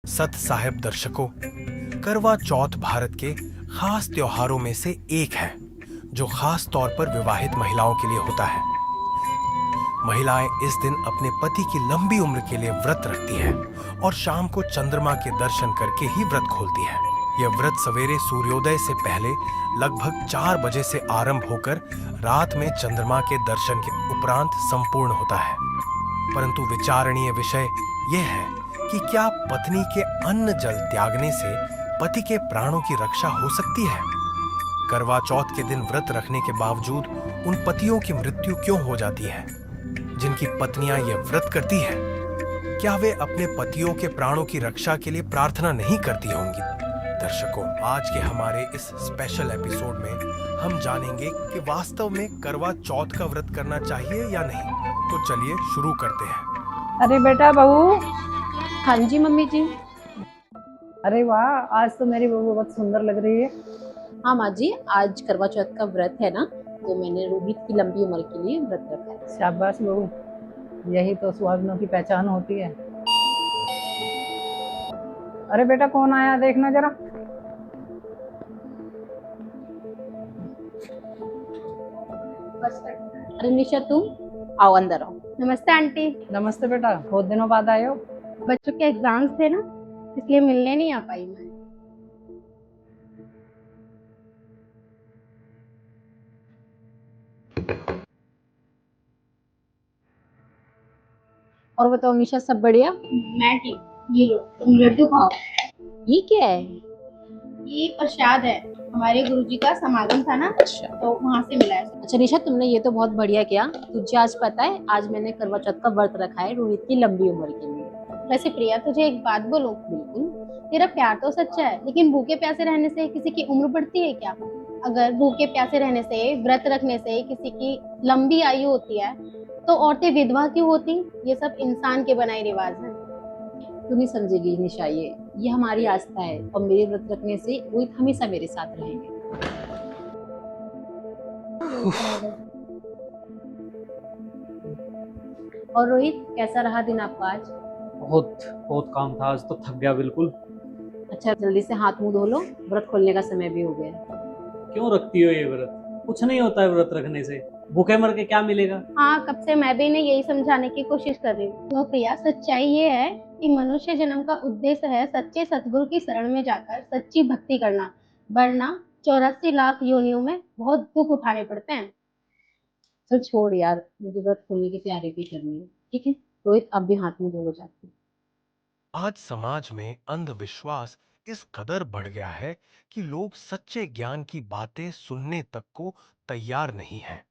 सत साहिब दर्शकों, करवा चौथ भारत के खास त्योहारों में से एक है जो खास तौर पर विवाहित महिलाओं के लिए होता है। महिलाएं इस दिन अपने पति की लंबी उम्र के लिए व्रत रखती है और शाम को चंद्रमा के दर्शन करके ही व्रत खोलती है। यह व्रत सवेरे सूर्योदय से पहले लगभग 4 बजे से आरंभ होकर रात में चंद्रमा के दर्शन के उपरांत संपूर्ण होता है। परंतु विचारणीय विषय यह है कि क्या पत्नी के अन्न जल त्यागने से पति के प्राणों की रक्षा हो सकती है? करवा चौथ के दिन व्रत रखने के बावजूद उन पतियों की मृत्यु क्यों हो जाती है जिनकी पत्नियां यह व्रत करती हैं? क्या वे अपने पतियों के प्राणों की रक्षा के लिए प्रार्थना नहीं करती होंगी? दर्शकों, आज के हमारे इस स्पेशल एपिसोड में हम जानेंगे कि वास्तव में करवा चौथ का व्रत करना चाहिए या नहीं। तो चलिए शुरू करते हैं। अरे बेटा बहू। हाँ जी मम्मी जी। अरे वाह, आज तो मेरी बहू बहुत सुंदर लग रही है। हाँ माँ जी, आज करवा चौथ का व्रत है ना, तो मैंने रोहित की लंबी उम्र के लिए व्रत रखा है। शाबाश बहू, यही तो सुहागनों की पहचान होती है। अरे बेटा, कौन आया देखना जरा। अरे निशा, तुम आओ, अंदर आओ। नमस्ते आंटी। नमस्ते बेटा, बहुत दिनों बाद आए हो। बच्चों के एग्जाम्स थे ना, इसलिए मिलने नहीं आ पाई मैं। और बताओ निशा, सब बढ़िया? मैं ठीक। ये लो, तुम लड्डू खाओ। ये क्या है? ये प्रसाद है, हमारे गुरुजी का समागम था ना, अच्छा तो वहाँ से मिला है। अच्छा निशा, तुमने ये तो बहुत बढ़िया किया। तुझे आज पता है, आज मैंने करवा चौथ का व्रत रखा है रोहित की लंबी उम्र के लिए। वैसे प्रिया, तुझे एक बात बोलूं? बिल्कुल। तेरा प्यार तो सच्चा है, लेकिन भूखे प्यासे रहने से किसी की उम्र बढ़ती है क्या? अगर भूखे प्यासे रहने से, व्रत रखने से किसी की लंबी आयु होती है, तो औरतें विधवा क्यों होती? ये सब इंसान के बनाए रिवाज हैं। तू नहीं समझेगी निशा, ये हमारी आस्था है और मेरे व्रत रखने से रोहित हमेशा मेरे साथ रहेंगे। और रोहित, कैसा रहा दिन आपका आज? बहुत बहुत काम था आज, तो थक गया बिल्कुल। अच्छा, जल्दी से हाथ मुंह धो लो, व्रत खोलने का समय भी हो गया है। क्यों रखती हो ये व्रत? कुछ नहीं होता है व्रत रखने से, भूखे मर के क्या मिलेगा? हाँ, कब से मैं भी इन्हें यही समझाने की कोशिश कर रही हूँ। तो प्रिया, सच्चाई ये है कि मनुष्य जन्म का उद्देश्य है सच्चे सतगुरु की शरण में जाकर सच्ची भक्ति करना, वरना 84 लाख योनियों में बहुत दुख उठाने पड़ते हैं। चल छोड़ यार, मुझे व्रत खोलने की तैयारी भी करनी है। ठीक है रोहित, अब भी हाथ मुंह धो लो जाके। आज समाज में अंधविश्वास इस कदर बढ़ गया है कि लोग सच्चे ज्ञान की बातें सुनने तक को तैयार नहीं हैं।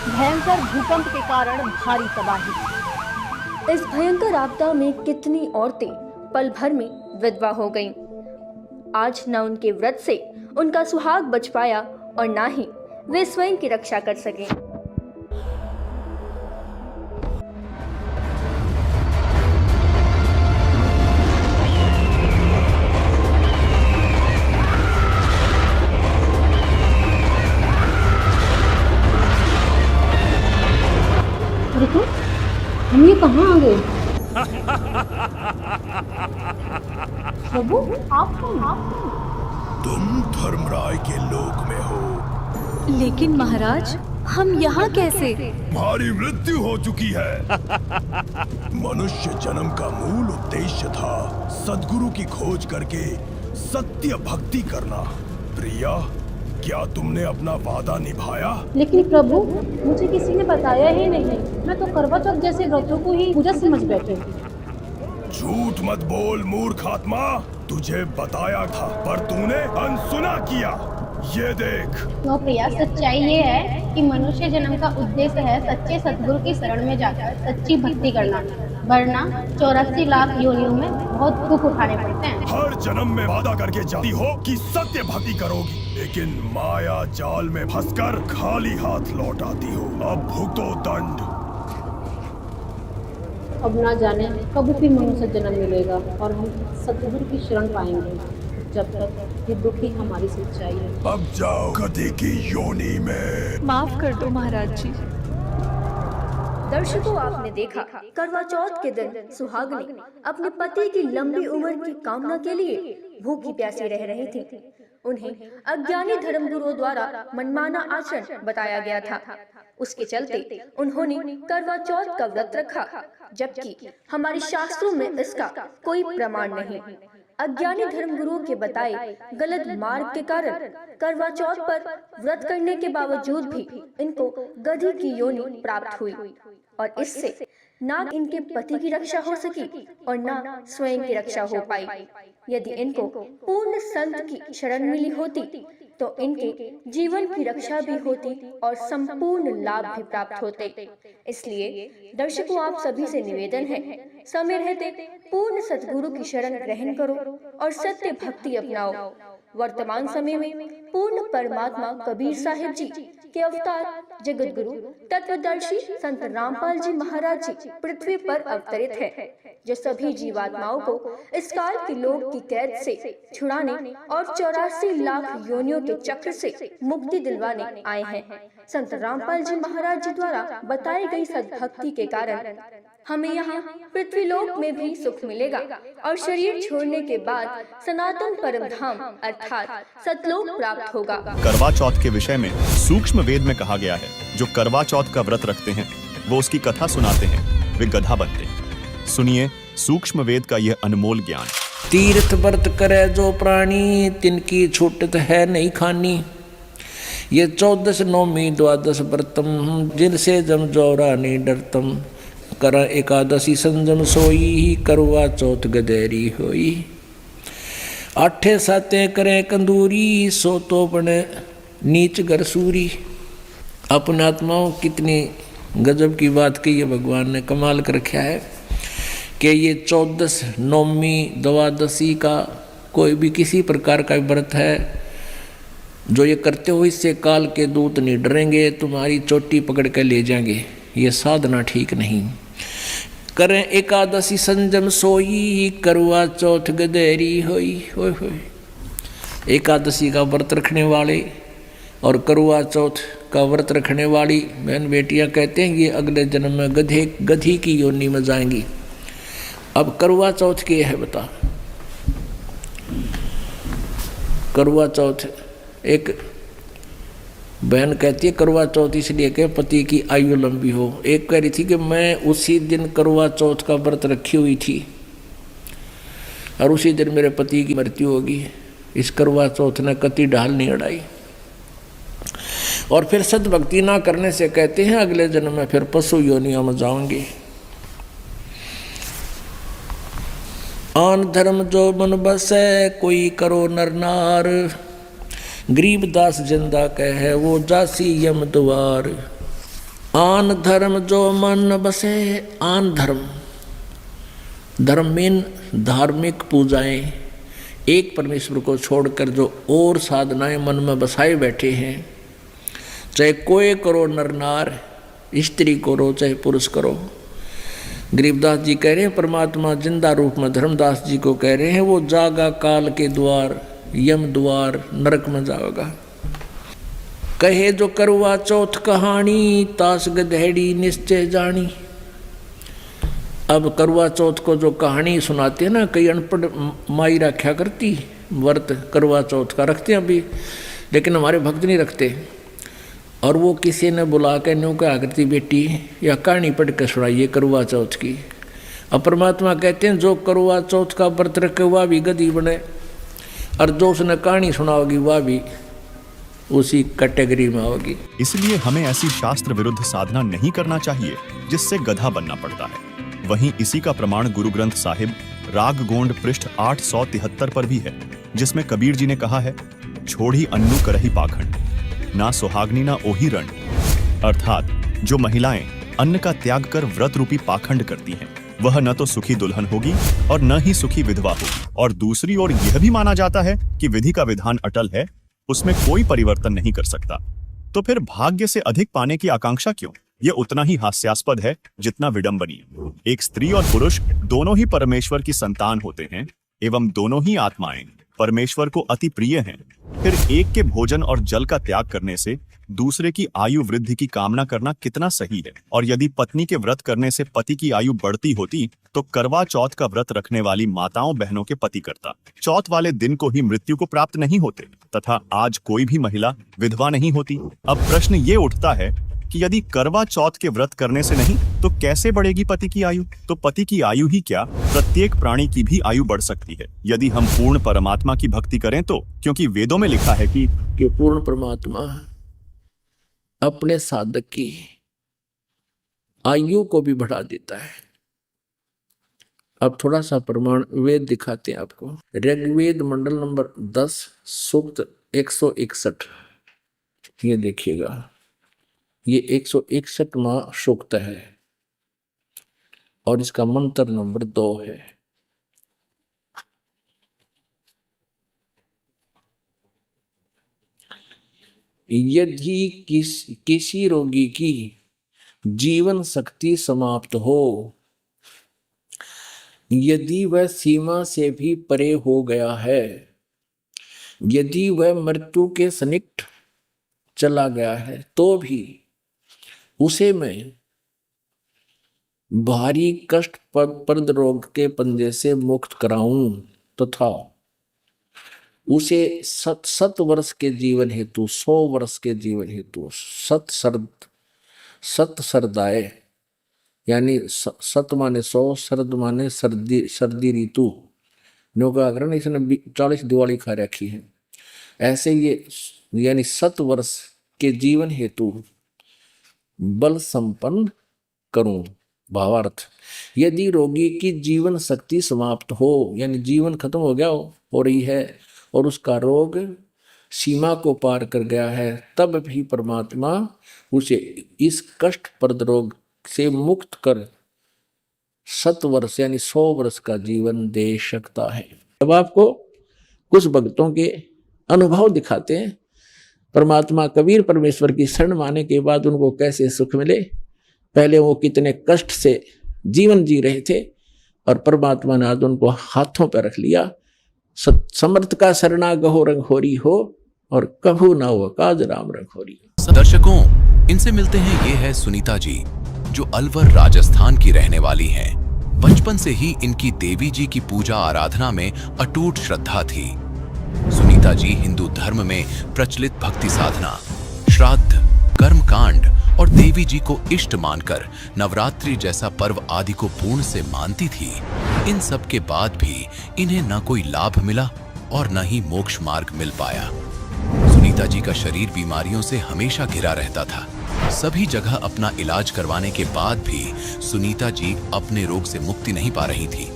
भयंकर भूकंप के कारण भारी तबाही। इस भयंकर आपदा में कितनी औरतें पल भर में विधवा हो गईं। आज न उनके व्रत से उनका सुहाग बच पाया और ना ही वे स्वयं की रक्षा कर सके। देखो, हम ये कहाँ आ गए? प्रभु, आप कौन? तुम धर्मराय के लोक में हो। लेकिन महाराज, हम यहाँ कैसे? तुम्हारी मृत्यु हो चुकी है। मनुष्य जन्म का मूल उद्देश्य था सद्गुरु की खोज करके सत्य भक्ति करना। प्रिया, क्या तुमने अपना वादा निभाया? लेकिन प्रभु, मुझे किसी ने बताया ही नहीं। मैं तो करवा चौथ जैसे व्रतों को ही पूजा समझ बैठे। झूठ मत बोल मूर्ख आत्मा, तुझे बताया था पर तूने अनसुना किया। ये देख। तो प्रिया, सच्चाई ये है कि मनुष्य जन्म का उद्देश्य है सच्चे सतगुरु की शरण में जाकर सच्ची भक्ति करना, वरना 84 लाख योनियों में बहुत दुख उठाने पड़ते हैं। हर जन्म में वादा करके जाती हो कि सत्य भक्ति करोगी, लेकिन माया जाल में फंसकर खाली हाथ लौट आती हो। अब भुगतो दंड। अब ना जाने कब फिर मनुष्य जन्म मिलेगा और हम सतगुरु की शरण पाएंगे। जब तक ये दुखी हमारी सच्चाई है। अब जाओ गधे की योनि में। माफ कर दो महाराज जी। दर्शकों, आपने देखा करवा चौथ के दिन सुहागिनी अपने पति की लंबी उम्र की कामना के लिए भूखी प्यासी रह रही थी। उन्हें अज्ञानी धर्मगुरुओं द्वारा मनमाना आचरण बताया गया था। उसके चलते उन्होंने करवा चौथ का व्रत रखा, जबकि हमारे शास्त्रों में इसका कोई प्रमाण नहीं। अज्ञानी धर्मगुरुओं के बताए गलत मार्ग के कारण करवा चौथ पर व्रत करने के बावजूद भी इनको गधी की योनि प्राप्त हुई और इससे ना इनके पति की रक्षा हो सकी और ना स्वयं की रक्षा हो पाई। यदि इनको पूर्ण संत की शरण मिली होती तो इनके जीवन की रक्षा भी होती और संपूर्ण लाभ भी प्राप्त होते। इसलिए दर्शकों, आप सभी से निवेदन है, समय रहते पूर्ण सतगुरु की शरण ग्रहण करो और सत्य भक्ति अपनाओ। वर्तमान समय में पूर्ण परमात्मा कबीर साहिब जी के अवतार जगत गुरु तत्वदर्शी संत रामपाल जी महाराज जी पृथ्वी पर अवतरित है, जो सभी जीवात्माओं को इस काल की लोक की कैद से छुड़ाने और 84 लाख योनियों के चक्र से मुक्ति दिलवाने आए हैं। संत रामपाल जी महाराज जी द्वारा बताई गई सद्भक्ति के कारण हमें यहाँ पृथ्वी लोक में भी सुख मिलेगा और शरीर छोड़ने के बाद सनातन परम धाम अर्थात सतलोक प्राप्त होगा। करवा चौथ के विषय में सूक्ष्म वेद में कहा गया है, जो करवा चौथ का व्रत रखते हैं वो उसकी कथा सुनाते हैं, वे गधा बनते हैं। सुनिए सूक्ष्म वेद का यह अनमोल ज्ञान। तीर्थ व्रत करे जो प्राणी, तिनकी छूटत है नहीं खानी। ये 14 नौमी द्वादश व्रतम, जिनसे जम जोरा नहीं डरतम। कर एकादशी संजम सोई, करवा चौथ गदेरी होई। 8 साते करे कंदूरी, सो तो बने नीच गरसूरी। अपने आत्माओं कितनी गजब की बात की है, भगवान ने कमाल कर रखा है कि ये 14 नौमी द्वादशी का कोई भी किसी प्रकार का व्रत है, जो ये करते हो इससे काल के दूत नहीं डरेंगे, तुम्हारी चोटी पकड़ कर ले जाएंगे। ये साधना ठीक नहीं। करें एकादशी संजम सोई, करवा चौथ गदेरी होई। होय होय। एकादशी का व्रत रखने वाले और करवा चौथ का व्रत रखने वाली बहन बेटियां कहते हैं ये अगले जन्म में गधी की योनि में जाएंगी। अब करवा चौथ के है बता। करवा चौथ एक बहन कहती है करवा चौथ इसलिए कि पति की आयु लंबी हो। एक कह रही थी कि मैं उसी दिन करवा चौथ का व्रत रखी हुई थी और उसी दिन मेरे पति की मृत्यु होगी। इस करवा चौथ ने कति ढाल नहीं अड़ाई। और फिर सद्भक्ति ना करने से कहते हैं अगले जन्म में फिर पशु योनियों में जाओगे। आन धर्म जो मन बसे, कोई करो नर नार। गरीबदास जिंदा कहे वो जासी यम द्वार। आन धर्म जो मन बसे, आन धर्म, धर्म में धार्मिक पूजाएं, एक परमेश्वर को छोड़कर जो और साधनाएं मन में बसाए बैठे हैं, चाहे कोई करो नर नार, स्त्री करो चाहे पुरुष करो। गरीबदास जी कह रहे हैं परमात्मा जिंदा रूप में धर्मदास जी को कह रहे हैं वो जागा काल के द्वार, यम द्वार, नरक में जाओगा। कहे जो करवा चौथ कहानी, तास गधेड़ी निश्चय जानी। अब करवा चौथ को जो कहानी सुनाते हैं ना, कई अनपढ़ माई रखा करती व्रत करवा चौथ का रखते हैं अभी, लेकिन हमारे भक्त नहीं रखते। और वो किसी ने बुला के न्यू कहा करती बेटी या कहानी पढ़ के सुनाइए करवा चौथ की। अब परमात्मा कहते हैं जो करवा चौथ का व्रत रखे वह भी गधी बने, और जो उसने कहानी सुनाओगी वह भी उसी कैटेगरी में होगी। इसलिए हमें ऐसी शास्त्र विरुद्ध साधना नहीं करना चाहिए जिससे गधा बनना पड़ता है। वहीं इसी का प्रमाण गुरु ग्रंथ साहिब राग गोंड पृष्ठ 873 पर भी है, जिसमें कबीर जी ने कहा है, छोड़ी अन्नू करही पाखंड, ना सुहाग्नि ना ओही रण। अर्थात जो महिलाएं अन्न का त्याग कर व्रत रूपी पाखंड करती हैं, वह न तो सुखी दुल्हन होगी और न ही सुखी विधवा होगी। और दूसरी ओर यह भी माना जाता है कि विधि का विधान अटल है, उसमें कोई परिवर्तन नहीं कर सकता। तो फिर भाग्य से अधिक पाने की आकांक्षा क्यों? ये उतना ही हास्यास्पद है जितना विडंबनीय। एक स्त्री और पुरुष दोनों ही परमेश्वर की संतान होते हैं एवं दोनों ही आत्माएं परमेश्वर को अति प्रिय हैं। फिर एक के भोजन और जल का त्याग करने से दूसरे की आयु वृद्धि की कामना करना कितना सही है। और यदि पत्नी के व्रत करने से पति की आयु बढ़ती होती तो करवा चौथ का व्रत रखने वाली माताओं बहनों के पति करता चौथ वाले दिन को ही मृत्यु को प्राप्त नहीं होते तथा आज कोई भी महिला विधवा नहीं होती। अब प्रश्न ये उठता है कि यदि करवा चौथ के व्रत करने से नहीं तो कैसे बढ़ेगी पति की आयु? तो पति की आयु ही क्या, प्रत्येक प्राणी की भी आयु बढ़ सकती है यदि हम पूर्ण परमात्मा की भक्ति करें तो, क्योंकि वेदों में लिखा है कि पूर्ण परमात्मा अपने साधक की आयु को भी बढ़ा देता है। अब थोड़ा सा प्रमाण वेद दिखाते हैं आपको। ऋग्वेद मंडल नंबर 10 सूक्त 161, ये देखिएगा, ये 161वां सूक्त है और इसका मंत्र नंबर 2 है। यदि किसी रोगी की जीवन शक्ति समाप्त हो, यदि वह सीमा से भी परे हो गया है, यदि वह मृत्यु के सन्निकट चला गया है, तो भी उसे मैं भारी कष्टप्रद रोग के पंजे से मुक्त कराऊं तथा उसे 7 वर्ष के जीवन हेतु 100 वर्ष के जीवन हेतु सत सरदाए, यानी 7 माने 100, शरद माने सर्दी ऋतु, नौकाग्रहण इसने 40 दिवाली खा रखी है। ऐसे ये यानी 7 वर्ष के जीवन हेतु बल संपन्न करूं। भावार्थ, यदि रोगी की जीवन शक्ति समाप्त हो, यानी जीवन खत्म हो गया हो रही है और उसका रोग सीमा को पार कर गया है, तब भी परमात्मा उसे इस कष्टप्रद रोग से मुक्त कर 7 वर्ष यानी 100 वर्ष का जीवन दे सकता है। अब आपको कुछ भक्तों के अनुभव दिखाते हैं। परमात्मा कबीर परमेश्वर की शरण माने के बाद उनको कैसे सुख मिले, पहले वो कितने कष्ट से जीवन जी रहे थे और परमात्मा ने आज उनको हाथों पर रख लिया। समर्थ का शरणा गहो रंग होरी हो और कभू ना हो काज राम रंग होरी। दर्शकों, इनसे मिलते हैं, ये है सुनीता जी जो अलवर राजस्थान की रहने वाली हैं। बचपन से ही इनकी देवी जी की पूजा आराधना में अटूट श्रद्धा थी। सुनीता जी हिंदू धर्म में प्रचलित भक्ति साधना, श्राद्ध, कर्मकांड और देवी जी को इष्ट मानकर नवरात्रि जैसा पर्व आदि को पूर्ण से मानती थी। इन सब के बाद भी इन्हें न कोई लाभ मिला और न ही मोक्ष मार्ग मिल पाया। सुनीता जी का शरीर बीमारियों से हमेशा घिरा रहता था। सभी जगह अपना इलाज करवाने के बाद भी सुनीता जी अपने रोग से मुक्ति नहीं पा रही थी।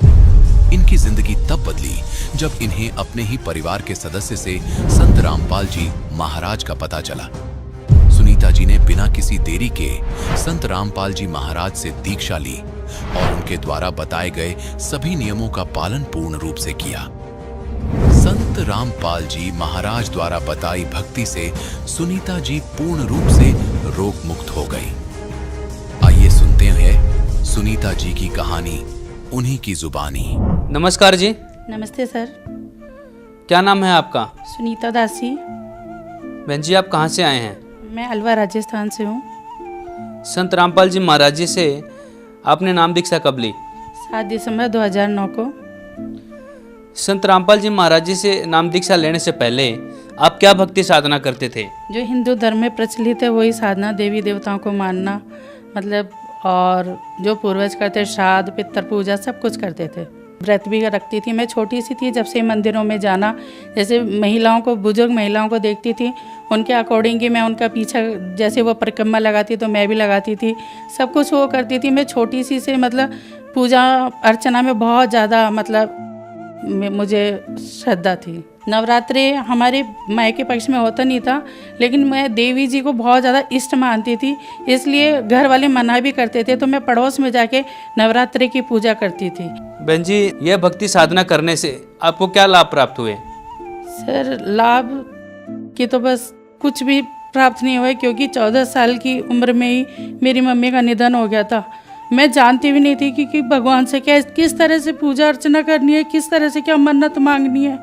इनकी जिंदगी तब बदली जब इन्हें अपने ही परिवार के सदस्य से संत रामपाल जी महाराज का पता चला। सुनीता जी ने बिना किसी देरी के संत रामपाल जी महाराज से दीक्षा ली और उनके द्वारा बताए गए सभी नियमों का पालन पूर्ण रूप से किया। संत रामपाल जी महाराज द्वारा बताई भक्ति से सुनीता जी पूर्ण रूप से रोग मुक्त हो गई। आइए सुनते हैं सुनीता जी की कहानी उन्हीं की जुबानी। नमस्कार जी। नमस्ते सर। क्या नाम है आपका? सुनीता दासी। बहन जी, आप कहाँ से आए हैं? मैं अलवर राजस्थान से हूँ। संत रामपाल जी महाराज जी से आपने नाम दीक्षा कब ली? 7 दिसंबर 2009 को। संत रामपाल जी महाराज जी से नाम दीक्षा लेने से पहले आप क्या भक्ति साधना करते थे? जो हिंदू धर्म में प्रचलित है वही साधना, देवी देवताओं को मानना, मतलब और जो पूर्वज करते, श्राद्ध, पितृ पूजा सब कुछ करते थे। व्रत भी रखती थी। मैं छोटी सी थी जब से मंदिरों में जाना, जैसे महिलाओं को, बुजुर्ग महिलाओं को देखती थी, उनके अकॉर्डिंग ही मैं उनका पीछा, जैसे वो परिक्रमा लगाती तो मैं भी लगाती थी, सब कुछ वो करती थी। मैं छोटी सी से मतलब पूजा अर्चना में बहुत ज़्यादा मतलब मुझे श्रद्धा थी। नवरात्रि हमारे मायके पक्ष में होता नहीं था, लेकिन मैं देवी जी को बहुत ज़्यादा इष्ट मानती थी, इसलिए घर वाले मना भी करते थे, तो मैं पड़ोस में जाके नवरात्रि की पूजा करती थी। बहन जी, यह भक्ति साधना करने से आपको क्या लाभ प्राप्त हुए? सर, लाभ की तो बस कुछ भी प्राप्त नहीं हुआ, क्योंकि 14 साल की उम्र में ही मेरी मम्मी का निधन हो गया था। मैं जानती भी नहीं थी कि भगवान से किस तरह से पूजा अर्चना करनी है, किस तरह से क्या मन्नत मांगनी है।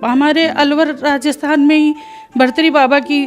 हमारे अलवर राजस्थान में ही भर्तरी बाबा की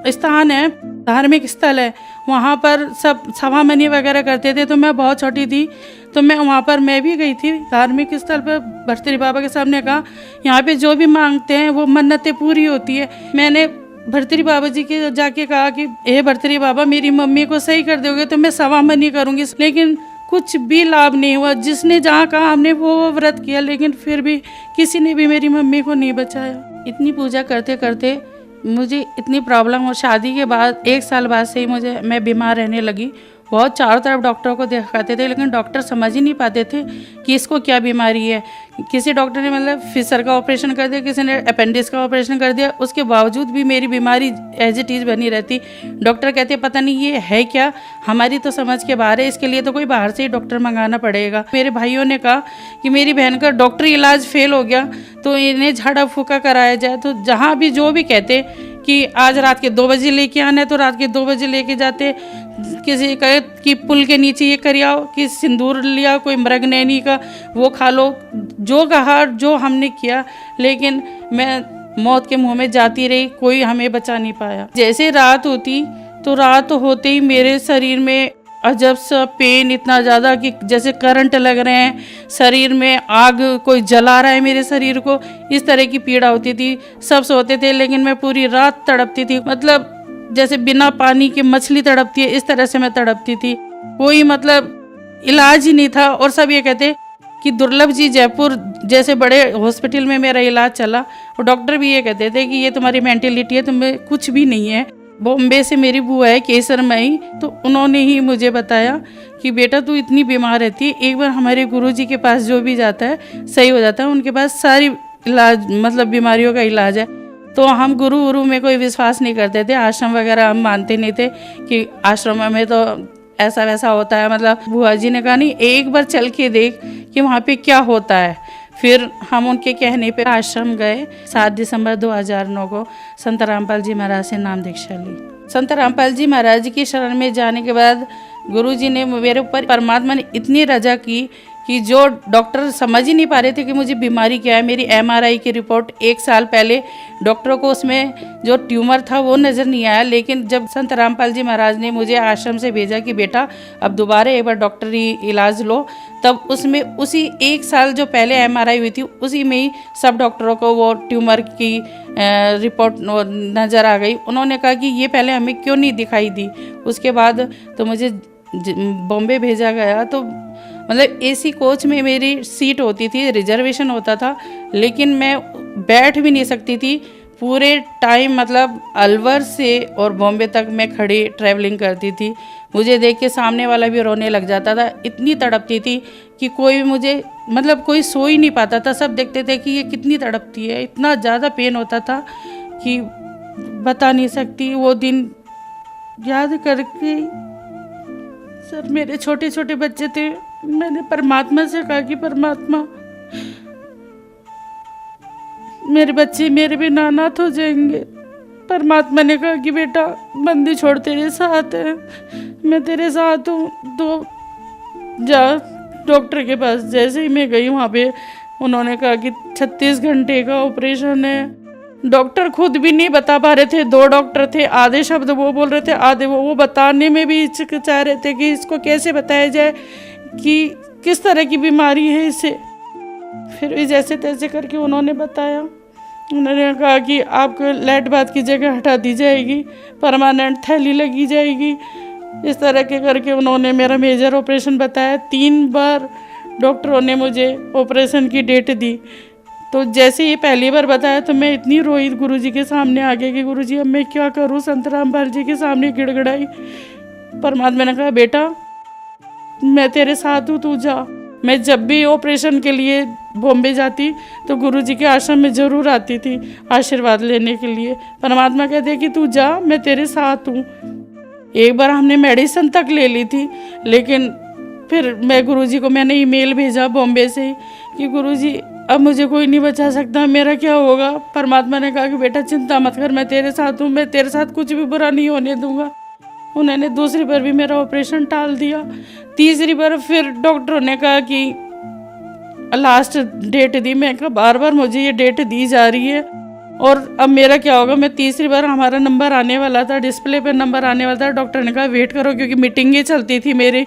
स्थान है, धार्मिक स्थल है, वहाँ पर सब सवामनी वगैरह करते थे। तो मैं बहुत छोटी थी, तो मैं वहाँ पर मैं भी गई थी धार्मिक स्थल पर। भर्तरी बाबा के सामने कहा यहाँ पे जो भी मांगते हैं वो मन्नतें पूरी होती है। मैंने भर्तरी बाबा जी के जाके कहा कि हे भर्तरी बाबा, मेरी मम्मी को सही कर दोगे तो मैं सवामनी करूँगी। लेकिन कुछ भी लाभ नहीं हुआ। जिसने जहाँ कहा हमने वो व्रत किया, लेकिन फिर भी किसी ने भी मेरी मम्मी को नहीं बचाया। इतनी पूजा करते करते मुझे इतनी प्रॉब्लम हो, शादी के बाद 1 साल बाद से ही मैं बीमार रहने लगी। बहुत चारों तरफ डॉक्टरों को दिखाते थे, लेकिन डॉक्टर समझ ही नहीं पाते थे कि इसको क्या बीमारी है। किसी डॉक्टर ने मतलब फिशर का ऑपरेशन कर दिया, किसी ने अपेंडिक्स का ऑपरेशन कर दिया, उसके बावजूद भी मेरी बीमारी एज इट इज़ बनी रहती। डॉक्टर कहते पता नहीं ये है क्या, हमारी तो समझ के बाहर है, इसके लिए तो कोई बाहर से ही डॉक्टर मंगाना पड़ेगा। मेरे भाइयों ने कहा कि मेरी बहन का डॉक्टरी इलाज फेल हो गया तो इन्हें झाड़ा फूका कराया जाए। तो जहाँ भी जो भी कहते कि आज रात के 2 बजे लेके आना है तो रात के 2 बजे लेके जाते। किसी कहे कि पुल के नीचे ये कर आओ, कि सिंदूर लिया, कोई मृगनैनी का वो खा लो, जो कहा जो हमने किया, लेकिन मैं मौत के मुंह में जाती रही, कोई हमें बचा नहीं पाया। जैसे रात होती तो रात होते ही मेरे शरीर में अजब सा पेन, इतना ज़्यादा कि जैसे करंट लग रहे हैं, शरीर में आग कोई जला रहा है मेरे शरीर को, इस तरह की पीड़ा होती थी। सब सोते थे लेकिन मैं पूरी रात तड़पती थी, मतलब जैसे बिना पानी के मछली तड़पती है इस तरह से मैं तड़पती थी। कोई मतलब इलाज ही नहीं था। और सब ये कहते कि दुर्लभ जी जयपुर जैसे बड़े हॉस्पिटल में मेरा इलाज चला, और डॉक्टर भी ये कहते थे कि ये तुम्हारी मेंटेलिटी है, तुम्हें कुछ भी नहीं है। बॉम्बे से मेरी बुआ है केसरमई, तो उन्होंने ही मुझे बताया कि बेटा तू इतनी बीमार रहती है, एक बार हमारे गुरुजी के पास जो भी जाता है सही हो जाता है, उनके पास सारी इलाज मतलब बीमारियों का इलाज है। तो हम गुरु में कोई विश्वास नहीं करते थे, आश्रम वगैरह हम मानते नहीं थे कि आश्रम में तो ऐसा वैसा होता है। मतलब बुआ जी ने कहा नहीं, एक बार चल के देख कि वहाँ पे क्या होता है। फिर हम उनके कहने पे आश्रम गए। 7 दिसंबर 2009 को संत रामपाल जी महाराज से नाम दीक्षा ली। संत रामपाल जी महाराज की शरण में जाने के बाद गुरुजी ने मेरे ऊपर, परमात्मा ने इतनी रजा की कि जो डॉक्टर समझ ही नहीं पा रहे थे कि मुझे बीमारी क्या है। मेरी MRI की रिपोर्ट 1 साल पहले डॉक्टरों को उसमें जो ट्यूमर था वो नज़र नहीं आया, लेकिन जब संत रामपाल जी महाराज ने मुझे आश्रम से भेजा कि बेटा अब दोबारा एक बार डॉक्टरी इलाज लो, तब उसमें उसी 1 साल जो पहले MRI हुई थी उसी में ही सब डॉक्टरों को वो ट्यूमर की रिपोर्ट नज़र आ गई। उन्होंने कहा कि ये पहले हमें क्यों नहीं दिखाई दी। उसके बाद तो मुझे बॉम्बे भेजा गया। तो मतलब AC कोच में मेरी सीट होती थी, रिजर्वेशन होता था, लेकिन मैं बैठ भी नहीं सकती थी पूरे टाइम। मतलब अलवर से और बॉम्बे तक मैं खड़ी ट्रैवलिंग करती थी। मुझे देख के सामने वाला भी रोने लग जाता था, इतनी तड़पती थी कि कोई मुझे मतलब कोई सो ही नहीं पाता था। सब देखते थे कि ये कितनी तड़पती है, इतना ज़्यादा पेन होता था कि बता नहीं सकती। वो दिन याद करके सर, मेरे छोटे छोटे बच्चे थे, मैंने परमात्मा से कहा कि परमात्मा मेरे बच्चे मेरे बिना अनाथ हो जाएंगे। परमात्मा ने कहा कि बेटा बंदी छोड़ तेरे साथ है, मैं तेरे साथ हूँ, तो जा डॉक्टर के पास। जैसे ही मैं गई वहाँ पे उन्होंने कहा कि 36 घंटे का ऑपरेशन है। डॉक्टर खुद भी नहीं बता पा रहे थे, 2 डॉक्टर थे, आधे शब्द वो बोल रहे थे, आधे वो बताने में भी हिचकिचा रहे थे कि इसको कैसे बताया जाए कि किस तरह की बीमारी है इसे। फिर भी जैसे तैसे करके उन्होंने बताया। उन्होंने कहा कि आपको लेट बात की जगह हटा दी जाएगी, परमानेंट थैली लगी जाएगी, इस तरह के करके उन्होंने मेरा मेजर ऑपरेशन बताया। 3 बार डॉक्टरों ने मुझे ऑपरेशन की डेट दी। तो जैसे ये पहली बार बताया तो मैं इतनी रोई गुरुजी के सामने आ गई कि गुरुजी अब मैं क्या करूं। संत रामपाल जी के सामने गिड़गिड़ाई। परमात्मा ने कहा बेटा मैं तेरे साथ हूँ, तू जा। मैं जब भी ऑपरेशन के लिए बॉम्बे जाती तो गुरुजी के आश्रम में ज़रूर आती थी आशीर्वाद लेने के लिए। परमात्मा कहते कि तू जा, मैं तेरे साथ हूँ। एक बार हमने मेडिसिन तक ले ली थी, लेकिन फिर मैं गुरुजी को मैंने ईमेल भेजा बॉम्बे से कि गुरुजी अब मुझे कोई नहीं बचा सकता, मेरा क्या होगा। परमात्मा ने कहा कि बेटा चिंता मत कर, मैं तेरे साथ हूँ, मैं तेरे साथ कुछ भी बुरा नहीं होने दूंगा। उन्होंने दूसरी बार भी मेरा ऑपरेशन टाल दिया। तीसरी बार फिर डॉक्टरों ने कहा कि लास्ट डेट दी। मैं कहा बार बार मुझे ये डेट दी जा रही है और अब मेरा क्या होगा। मैं तीसरी बार, हमारा नंबर आने वाला था, डिस्प्ले पे नंबर आने वाला था। डॉक्टर ने कहा वेट करो, क्योंकि मीटिंगें चलती थी मेरी।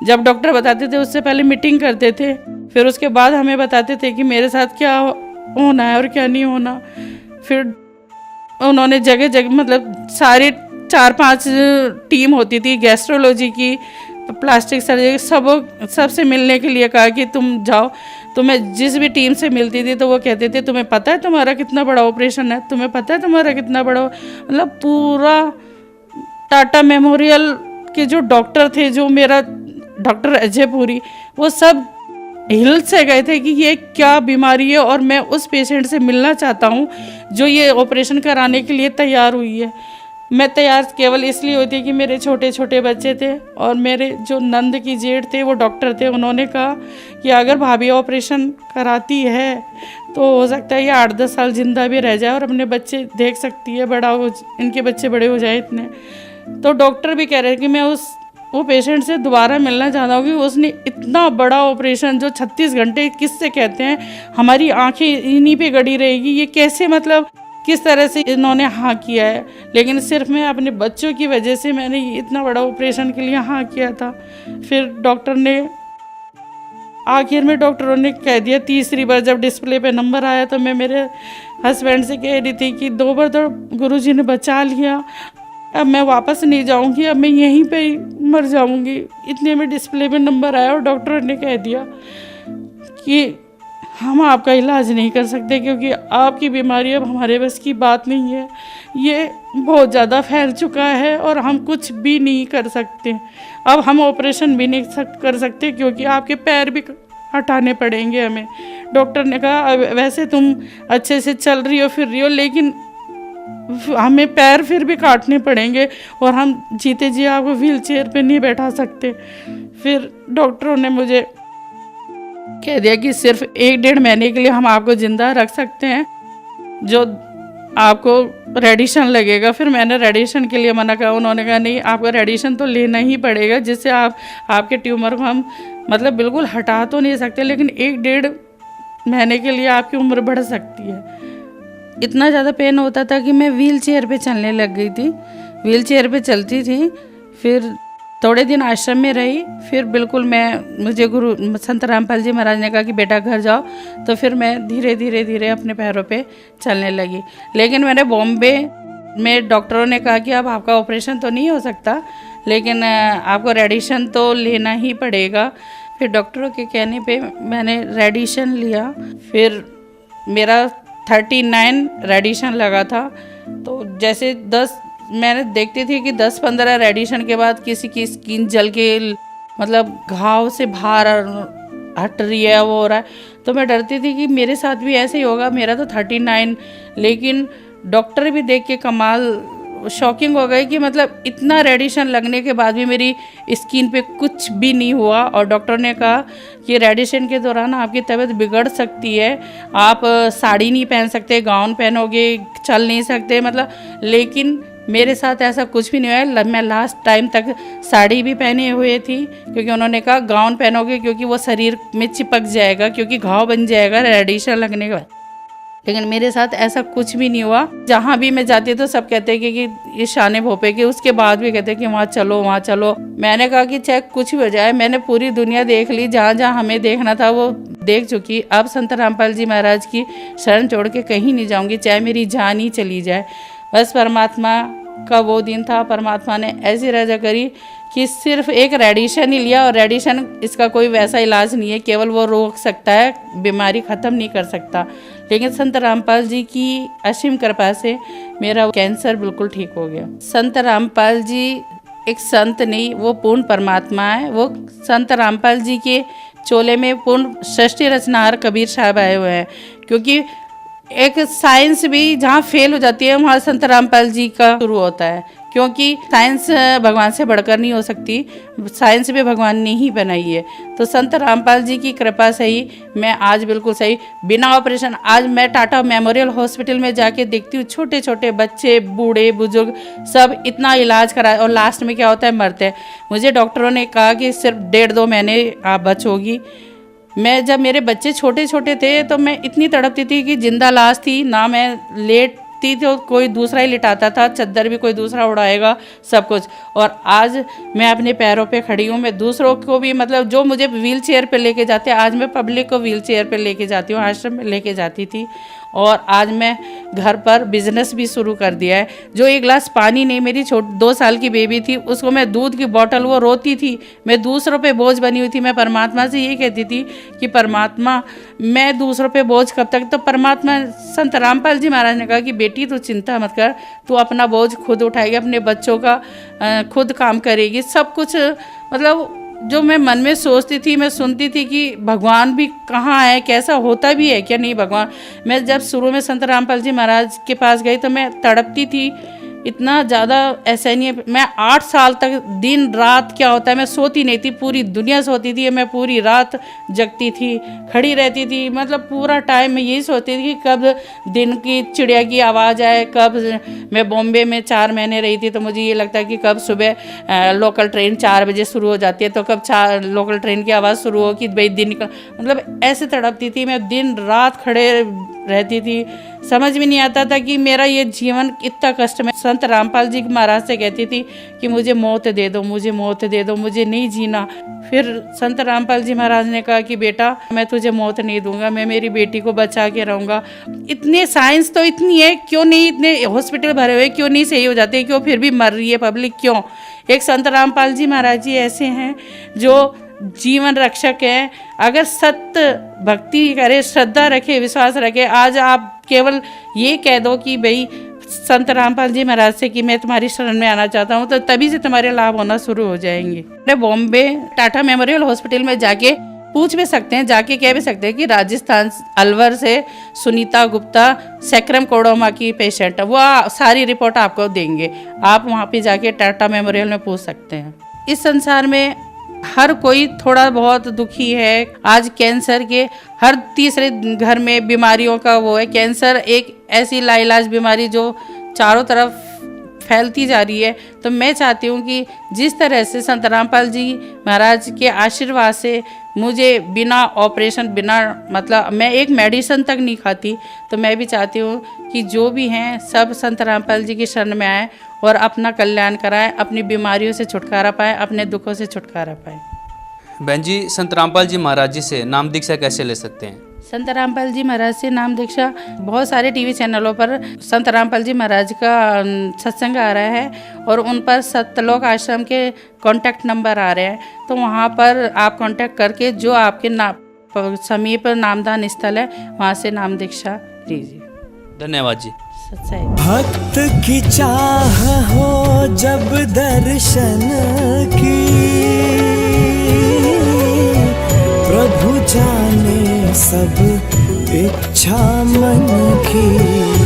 जब डॉक्टर बताते थे उससे पहले मीटिंग करते थे, फिर उसके बाद हमें बताते थे कि मेरे साथ क्या होना है और क्या नहीं होना। फिर उन्होंने जगह जगह मतलब सारे 4-5 टीम होती थी, गैस्ट्रोलॉजी की, प्लास्टिक सर्जरी, सबसे मिलने के लिए कहा कि तुम जाओ। तो मैं जिस भी टीम से मिलती थी तो वो कहते थे तुम्हें पता है तुम्हारा कितना बड़ा ऑपरेशन है, तुम्हें पता है तुम्हारा कितना बड़ा, मतलब पूरा टाटा मेमोरियल के जो डॉक्टर थे, जो मेरा डॉक्टर अजय पुरी, वो सब हिल से गए थे कि ये क्या बीमारी है और मैं उस पेशेंट से मिलना चाहता हूँ जो ये ऑपरेशन कराने के लिए तैयार हुई है। मैं तैयार केवल इसलिए हुई थी कि मेरे छोटे छोटे बच्चे थे और मेरे जो नंद की जेठ थे वो डॉक्टर थे। उन्होंने कहा कि अगर भाभी ऑपरेशन कराती है तो हो सकता है ये 8-10 साल जिंदा भी रह जाए और अपने बच्चे देख सकती है, इनके बच्चे बड़े हो जाए इतने। तो डॉक्टर भी कह रहे कि मैं वो पेशेंट से दोबारा मिलना चाहता हूँ कि उसने इतना बड़ा ऑपरेशन जो 36 घंटे किससे कहते हैं, हमारी आंखें इन्हीं पे गड़ी रहेगी, ये कैसे, मतलब किस तरह से इन्होंने हाँ किया है। लेकिन सिर्फ मैं अपने बच्चों की वजह से मैंने इतना बड़ा ऑपरेशन के लिए हाँ किया था। फिर डॉक्टर ने आखिर में डॉक्टरों ने कह दिया, तीसरी बार जब डिस्प्ले पे नंबर आया तो मैं मेरे हस्बैंड से कह रही थी कि 2 बार तो गुरुजी ने बचा लिया, अब मैं वापस नहीं जाऊंगी, अब मैं यहीं पे ही मर जाऊंगी। इतने में डिस्प्ले पे नंबर आया और डॉक्टर ने कह दिया कि हम आपका इलाज नहीं कर सकते क्योंकि आपकी बीमारी अब हमारे बस की बात नहीं है, ये बहुत ज़्यादा फैल चुका है और हम कुछ भी नहीं कर सकते। अब हम ऑपरेशन भी नहीं कर सकते क्योंकि आपके पैर भी हटाने पड़ेंगे हमें। डॉक्टर ने कहा वैसे तुम अच्छे से चल रही हो, फिर रही हो, लेकिन हमें पैर फिर भी काटने पड़ेंगे और हम जीते जी आपको व्हील चेयर पर नहीं बैठा सकते। फिर डॉक्टरों ने मुझे कह दिया कि सिर्फ 1-1.5 महीने के लिए हम आपको ज़िंदा रख सकते हैं, जो आपको रेडिएशन लगेगा। फिर मैंने रेडिएशन के लिए मना करा। उन्होंने कहा नहीं, आपको रेडिएशन तो लेना ही पड़ेगा, जिससे आपके ट्यूमर को हम मतलब बिल्कुल हटा तो नहीं सकते, लेकिन 1-1.5 महीने के लिए आपकी उम्र बढ़ सकती है। इतना ज़्यादा पेन होता था कि मैं व्हील चेयर पर चलने लग गई थी, व्हील चेयर पर चलती थी। फिर थोड़े दिन आश्रम में रही, फिर बिल्कुल मुझे गुरु संत रामपाल जी महाराज ने कहा कि बेटा घर जाओ, तो फिर मैं धीरे धीरे अपने पैरों पे चलने लगी। लेकिन मैंने बॉम्बे में डॉक्टरों ने कहा कि अब आपका ऑपरेशन तो नहीं हो सकता, लेकिन आपको रेडिएशन तो लेना ही पड़ेगा। फिर डॉक्टरों के कहने पे मैंने रेडिएशन लिया। फिर मेरा 39 रेडिएशन लगा था। तो जैसे मैंने देखती थी कि 10-15 रेडिएशन के बाद किसी की स्किन जल के मतलब घाव से बाहर हट रही है, वो हो रहा है, तो मैं डरती थी कि मेरे साथ भी ऐसे ही होगा। मेरा तो 39, लेकिन डॉक्टर भी देख के कमाल शॉकिंग हो गए कि मतलब इतना रेडिएशन लगने के बाद भी मेरी स्किन पे कुछ भी नहीं हुआ। और डॉक्टर ने कहा कि रेडिएशन के दौरान आपकी तबीयत बिगड़ सकती है, आप साड़ी नहीं पहन सकते, गाउन पहनोगे, चल नहीं सकते, मतलब। लेकिन मेरे साथ ऐसा कुछ भी नहीं हुआ। मैं लास्ट टाइम तक साड़ी भी पहने हुए थी, क्योंकि उन्होंने कहा गाउन पहनोगे क्योंकि वो शरीर में चिपक जाएगा, क्योंकि घाव बन जाएगा रेडिएशन लगने के बाद। लेकिन मेरे साथ ऐसा कुछ भी नहीं हुआ। जहाँ भी मैं जाती तो सब कहते हैं कि ये शान भोपे के, उसके बाद भी कहते हैं कि वहाँ चलो वहाँ चलो। मैंने कहा कि चाहे कुछ भी हो जाए, मैंने पूरी दुनिया देख ली, जहाँ जहाँ हमें देखना था वो देख चुकी। अब संत रामपाल जी महाराज की शरण छोड़ के कहीं नहीं जाऊँगी, चाहे मेरी जान ही चली जाए। बस परमात्मा का वो दिन था, परमात्मा ने ऐसी रजा करी कि सिर्फ एक रेडिएशन ही लिया, और रेडिएशन इसका कोई वैसा इलाज नहीं है, केवल वो रोक सकता है, बीमारी ख़त्म नहीं कर सकता। लेकिन संत रामपाल जी की असीम कृपा से मेरा कैंसर बिल्कुल ठीक हो गया। संत रामपाल जी एक संत नहीं, वो पूर्ण परमात्मा है। वो संत रामपाल जी के चोले में पूर्ण सृष्टि रचनाहार कबीर साहब आए हुए हैं, क्योंकि एक साइंस भी जहाँ फेल हो जाती है वहाँ संत रामपाल जी का शुरू होता है, क्योंकि साइंस भगवान से बढ़कर नहीं हो सकती, साइंस भी भगवान ने ही बनाई है। तो संत रामपाल जी की कृपा से ही मैं आज बिल्कुल सही, बिना ऑपरेशन, आज मैं टाटा मेमोरियल हॉस्पिटल में जाके देखती हूँ, छोटे छोटे बच्चे, बूढ़े बुजुर्ग सब इतना इलाज कराए और लास्ट में क्या होता है, मरते हैं। मुझे डॉक्टरों ने कहा कि सिर्फ 1.5-2 महीने आप बचोगी। मैं जब मेरे बच्चे छोटे छोटे थे तो मैं इतनी तड़पती थी कि जिंदा लाश थी ना, मैं लेटती तो कोई दूसरा ही लिटाता था, चद्दर भी कोई दूसरा उड़ाएगा, सब कुछ। और आज मैं अपने पैरों पे खड़ी हूँ, मैं दूसरों को भी, मतलब जो मुझे व्हील चेयर पे लेके जाते, आज मैं पब्लिक को व्हील चेयर पे लेके जाती हूँ, आश्रम में लेके जाती थी। और आज मैं घर पर बिजनेस भी शुरू कर दिया है। जो एक गिलास पानी नहीं, मेरी 2 साल की बेबी थी, उसको मैं दूध की बोतल, वो रोती थी, मैं दूसरों पे बोझ बनी हुई थी। मैं परमात्मा से ये कहती थी कि परमात्मा मैं दूसरों पे बोझ कब तक। तो परमात्मा, संत रामपाल जी महाराज ने कहा कि बेटी तू चिंता मत कर, तू अपना बोझ खुद उठाएगी, अपने बच्चों का खुद काम करेगी, सब कुछ। मतलब जो मैं मन में सोचती थी, मैं सुनती थी कि भगवान भी कहाँ है, कैसा होता भी है क्या नहीं भगवान। मैं जब शुरू में संत रामपाल जी महाराज के पास गई तो मैं तड़पती थी इतना ज़्यादा। ऐसा नहीं है, मैं 8 साल तक दिन रात क्या होता है, मैं सोती नहीं थी, पूरी दुनिया सोती थी, मैं पूरी रात जगती थी, खड़ी रहती थी। मतलब पूरा टाइम मैं यही सोचती थी कि कब दिन की चिड़िया की आवाज़ आए। कब मैं बॉम्बे में 4 महीने रही थी तो मुझे ये लगता है कि कब सुबह लोकल ट्रेन 4 बजे शुरू हो जाती है, तो कब लोकल ट्रेन की आवाज़ शुरू हो कि भाई दिन निकल। मतलब ऐसे तड़पती थी मैं, दिन रात खड़े रहती थी, समझ में नहीं आता था कि मेरा ये जीवन इतना कष्ट में। संत रामपाल जी महाराज से कहती थी कि मुझे मौत दे दो, मुझे मौत दे दो, मुझे नहीं जीना। फिर संत रामपाल जी महाराज ने कहा कि बेटा मैं तुझे मौत नहीं दूंगा, मैं मेरी बेटी को बचा के रहूँगा। इतने साइंस तो इतनी है, क्यों नहीं इतने हॉस्पिटल भरे हुए, क्यों नहीं सही हो जाते, क्यों फिर भी मर रही है पब्लिक, क्यों। एक संत रामपाल जी महाराज जी ऐसे हैं जो जीवन रक्षक है। अगर सत्य भक्ति करे, श्रद्धा रखे, विश्वास रखे, आज आप केवल ये कह दो कि भाई संत रामपाल जी महाराज से कि मैं तुम्हारी शरण में आना चाहता हूँ, तो तभी से तुम्हारे लाभ होना शुरू हो जाएंगे। बॉम्बे टाटा मेमोरियल हॉस्पिटल में जाके पूछ भी सकते हैं, जाके कह भी सकते हैं कि राजस्थान अलवर से सुनीता गुप्ता सैक्रम कोडोमा की पेशेंट, वो सारी रिपोर्ट आपको देंगे। आप वहाँ पे जाके टाटा मेमोरियल में पूछ सकते हैं। इस संसार में हर कोई थोड़ा बहुत दुखी है। आज कैंसर के हर तीसरे घर में बीमारियों का वो है। कैंसर एक ऐसी लाइलाज बीमारी जो चारों तरफ फैलती जा रही है। तो मैं चाहती हूँ कि जिस तरह से संत रामपाल जी महाराज के आशीर्वाद से मुझे बिना ऑपरेशन, बिना मतलब मैं एक मेडिसिन तक नहीं खाती, तो मैं भी चाहती हूँ कि जो भी हैं सब संत रामपाल जी की शरण में आए और अपना कल्याण कराएं, अपनी बीमारियों से छुटकारा पाएं, अपने दुखों से छुटकारा पाएं। बहन जी, संत रामपाल जी महाराज जी से नाम दीक्षा कैसे ले सकते हैं? संत रामपाल जी महाराज से नाम दीक्षा बहुत सारे टीवी चैनलों पर संत रामपाल जी महाराज का सत्संग आ रहा है और उन पर सत्यलोक आश्रम के कॉन्टैक्ट नंबर आ रहे हैं। तो वहाँ पर आप कॉन्टैक्ट करके जो आपके समीप नामदान स्थल है वहाँ से नाम दीक्षा लीजिए। धन्यवाद जी। सच्चाई भक्त की चाह हो जब दर्शन की, प्रभु जाने सब इच्छा मन की।